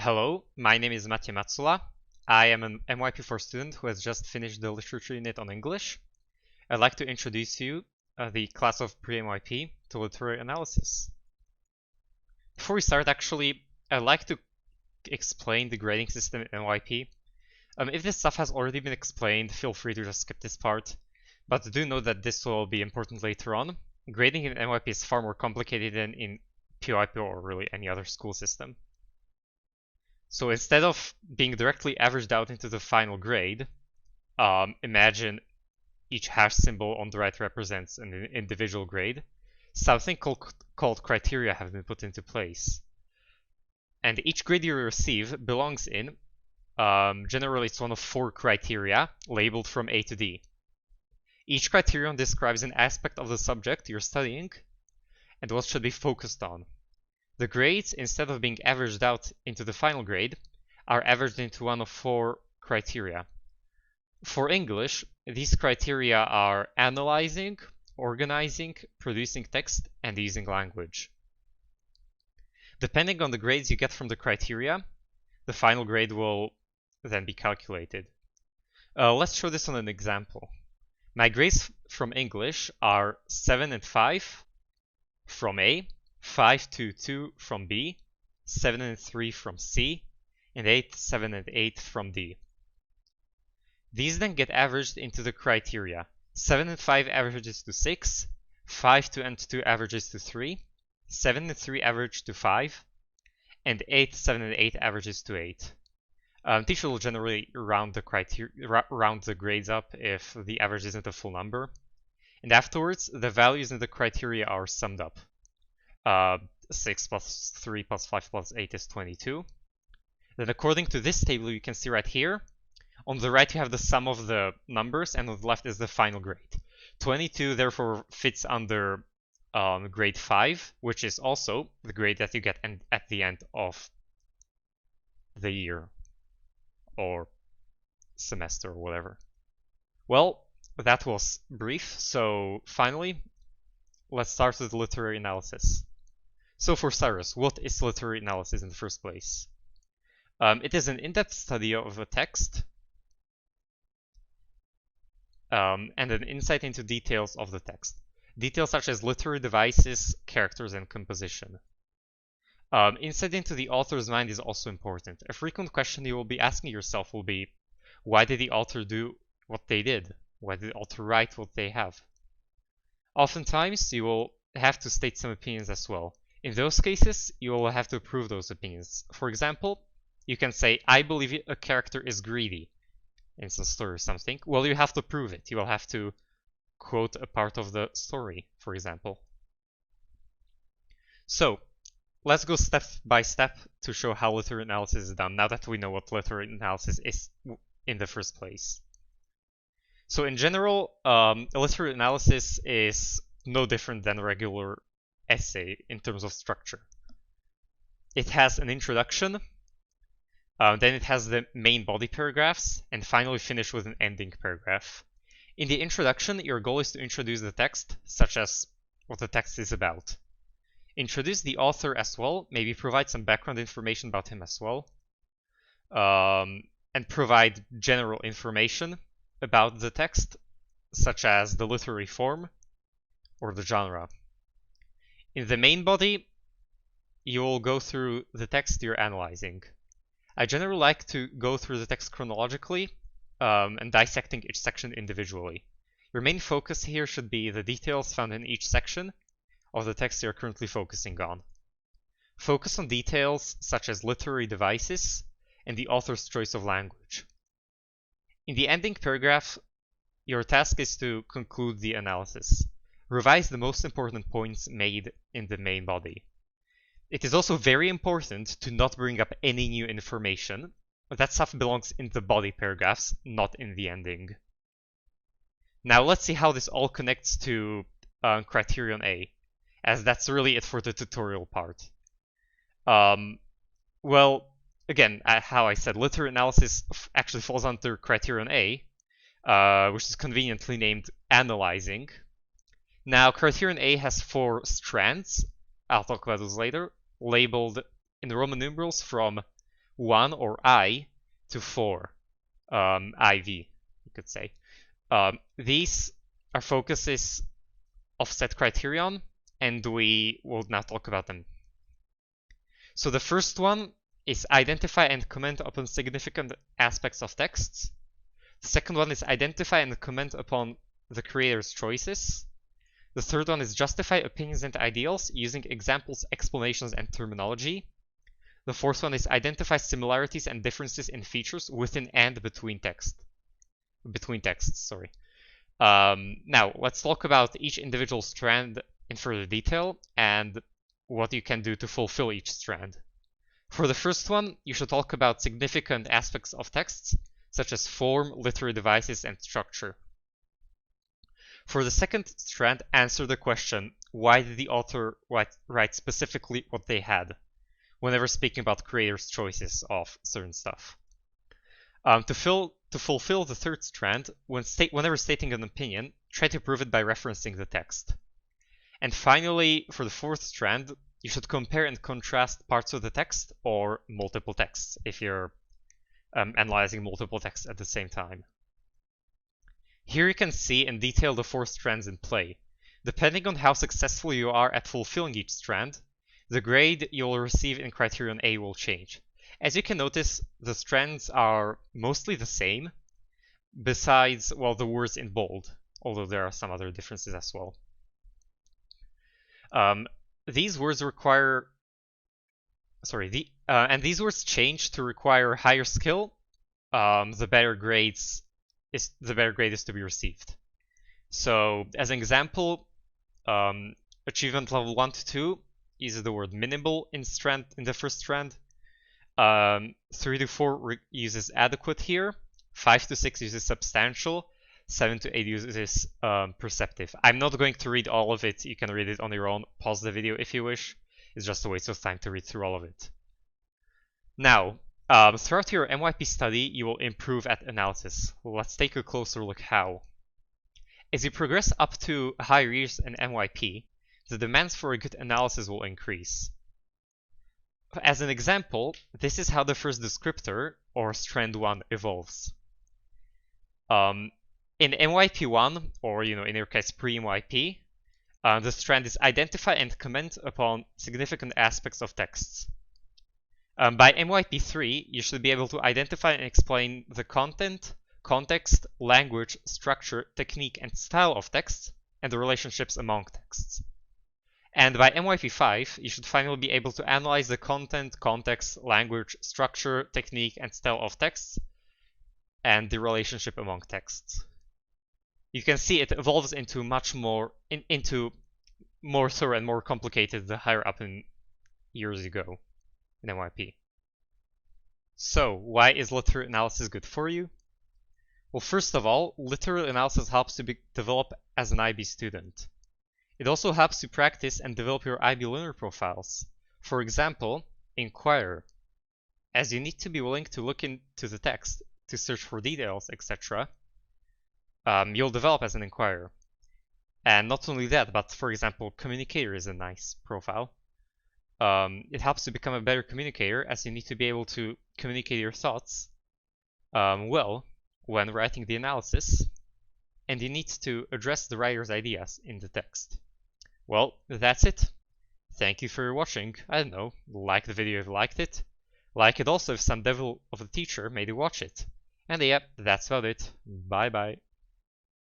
Hello, my name is Matej Matsula. I am an MYP4 student who has just finished the literature unit on English. I'd like to introduce you the class of preMYP to literary analysis. Before we start, actually, I'd like to explain the grading system in MYP. If this stuff has already been explained, feel free to just skip this part. But do know that this will be important later on. Grading in MYP is far more complicated than in PYP or really any other school system. So instead of being directly averaged out into the final grade, imagine each hash symbol on the right represents an individual grade. Something called criteria have been put into place. And each grade you receive belongs in, generally it's one of 4 criteria, labeled from A to D. Each criterion describes an aspect of the subject you're studying and what should be focused on. The grades, instead of being averaged out into the final grade, are averaged into one of 4 criteria. For English, these criteria are analyzing, organizing, producing text, and using language. Depending on the grades you get from the criteria, the final grade will then be calculated. Let's show this on an example. My grades from English are 7 and 5 from A, 5 to 2 from B, 7 and 3 from C, and 8, 7 and 8 from D. These then get averaged into the criteria. 7 and 5 averages to 6, 5 and 2 averages to 3, 7 and 3 average to 5, and 8, 7 and 8 averages to 8. Teacher will generally round the grades up if the average isn't a full number. And afterwards, the values in the criteria are summed up. 6 plus 3 plus 5 plus 8 is 22. Then according to this table you can see right here, on the right you have the sum of the numbers and on the left is the final grade. 22 therefore fits under grade 5, which is also the grade that you get at the end of the year or semester or whatever. Well, that was brief, so finally let's start with literary analysis. So for starters, what is literary analysis in the first place? It is an in-depth study of a text and an insight into details of the text. Details such as literary devices, characters, and composition. Insight into the author's mind is also important. A frequent question you will be asking yourself will be, why did the author do what they did? Why did the author write what they have? Oftentimes, you will have to state some opinions as well. In those cases, you will have to prove those opinions. For example, you can say, I believe a character is greedy in some story or something. Well, you have to prove it. You will have to quote a part of the story, for example. So, let's go step by step to show how literary analysis is done, now that we know what literary analysis is in the first place. So in general, literary analysis is no different than a regular essay in terms of structure. It has an introduction, then it has the main body paragraphs, and finally finish with an ending paragraph. In the introduction, your goal is to introduce the text, such as what the text is about. Introduce the author as well, maybe provide some background information about him as well, and provide general information about the text, such as the literary form or the genre. In the main body, you will go through the text you're analyzing. I generally like to go through the text chronologically and dissecting each section individually. Your main focus here should be the details found in each section of the text you're currently focusing on. Focus on details such as literary devices and the author's choice of language. In the ending paragraph, your task is to conclude the analysis. Revise the most important points made in the main body. It is also very important to not bring up any new information. That stuff belongs in the body paragraphs, not in the ending. Now let's see how this all connects to criterion A, as that's really it for the tutorial part. Well, again, how I said, literary analysis actually falls under criterion A, which is conveniently named analyzing. Now, criterion A has 4 strands, I'll talk about those later, labeled in Roman numerals from 1 or I to 4 IV, you could say. These are focuses of set criterion, and we will now talk about them. So the first one is identify and comment upon significant aspects of texts. The second one is identify and comment upon the creator's choices. The third one is justify opinions and ideals using examples, explanations, and terminology. The fourth one is identify similarities and differences in features within and between texts. Now, let's talk about each individual strand in further detail and what you can do to fulfill each strand. For the first one, you should talk about significant aspects of texts, such as form, literary devices, and structure. For the second strand, answer the question, why did the author write specifically what they had, whenever speaking about creators' choices of certain stuff. To fulfill the third strand, whenever stating an opinion, try to prove it by referencing the text. And finally, for the fourth strand, you should compare and contrast parts of the text or multiple texts if you're analyzing multiple texts at the same time. Here you can see in detail the four strands in play. Depending on how successful you are at fulfilling each strand, the grade you'll receive in Criterion A will change. As you can notice, the strands are mostly the same, besides, well, the words in bold, although there are some other differences as well. These words require, and these words change to require higher skill. The better grade is to be received. So, as an example, achievement level 1 to 2 uses the word minimal in the first strand. 3 to 4 uses adequate here. 5 to 6 uses substantial. 7 to 8 uses perceptive. I'm not going to read all of it. You can read it on your own. Pause the video if you wish. It's just a waste of time to read through all of it. Now, throughout your MYP study, you will improve at analysis. Let's take a closer look how. As you progress up to higher years in MYP, the demands for a good analysis will increase. As an example, this is how the first descriptor, or strand 1, evolves. In MYP 1, or in your case preMYP, the strand is identify and comment upon significant aspects of texts. By MYP 3, you should be able to identify and explain the content, context, language, structure, technique, and style of texts, and the relationships among texts. And by MYP 5, you should finally be able to analyze the content, context, language, structure, technique, and style of texts, and the relationship among texts. You can see it evolves into into more thorough and more complicated the higher up in years you go in MYP. So, why is literary analysis good for you? Well, first of all, literary analysis helps to develop as an IB student. It also helps to practice and develop your IB learner profiles. For example, inquire, as you need to be willing to look into the text, to search for details, etc. You'll develop as an inquirer. And not only that, but for example, communicator is a nice profile. It helps to become a better communicator, as you need to be able to communicate your thoughts well when writing the analysis, and you need to address the writer's ideas in the text. Well, that's it. Thank you for watching. I don't know, like the video if you liked it. Like it also if some devil of a teacher made you watch it. And yeah, that's about it. Bye bye.